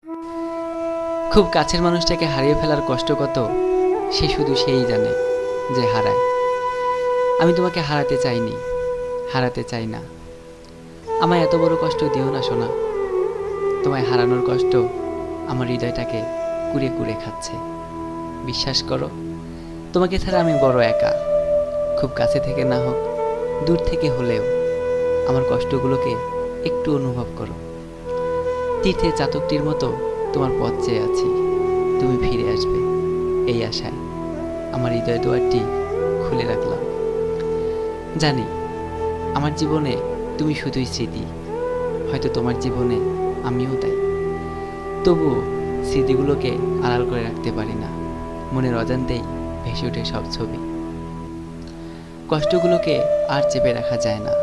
খুব কাছের মানুষটাকে হারিয়ে ফেলার কষ্ট কত সে শুধু সেই জানে যে হারায়। আমি তোমাকে হারাতে চাইনি, হারাতে চাই না। আমায় এত বড় কষ্ট দিও না সোনা। তোমায় হারানোর কষ্ট আমার হৃদয়টাকে কুড়ে কুড়ে খাচ্ছে। বিশ্বাস করো, তোমাকে ছাড়া আমি বড় একা। খুব কাছে থেকে না হোক, দূর থেকে হলেও আমার কষ্টগুলোকে একটু অনুভব করো। তীর্থের চাতকটির মতো তোমার পথ চেয়ে আছি, তুমি ফিরে আসবে এই আশায় আমার হৃদয় দুয়ারটি খুলে রাখলাম। জানি আমার জীবনে তুমি শুধুই স্মৃতি, হয়তো তোমার জীবনে আমিও তাই। তবুও স্মৃতিগুলোকে আড়াল করে রাখতে পারি না, মনের অজান্তেই ভেসে ওঠে সব ছবি। কষ্টগুলোকে আর চেপে রাখা যায় না,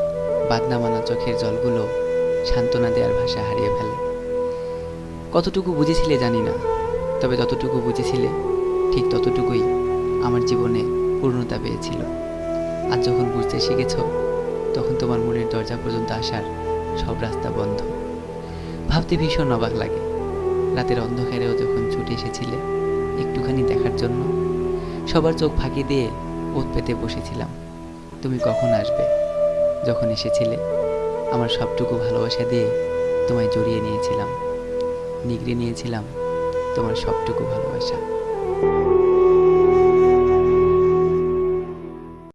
বাদনা মানা চোখের জলগুলো সান্ত্বনা দেওয়ার ভাষা হারিয়ে ফেলে। কতটুকু বুঝেছিলে জানি না, তবে যতটুকু বুঝেছিলে ঠিক ততটুকুই আমার জীবনে পূর্ণতা পেয়েছিল। আজ যখন বুঝতে শিখেছ, তখন তোমার মনের দরজা পর্যন্ত আসার সব রাস্তা বন্ধ। ভাবতে ভীষণ অবাক লাগে, রাতের অন্ধকারেও যখন ছুটে এসেছিলে একটুখানি দেখার জন্য, সবার চোখ ফাঁকি দিয়ে ওত পেতে বসেছিলাম তুমি কখন আসবে। যখন এসেছিলে আমার সবটুকু ভালোবাসা দিয়ে তোমায় জড়িয়ে নিয়েছিলাম, নিগড়ে নিয়েছিলাম তোমার সবটুকু ভালোবাসা।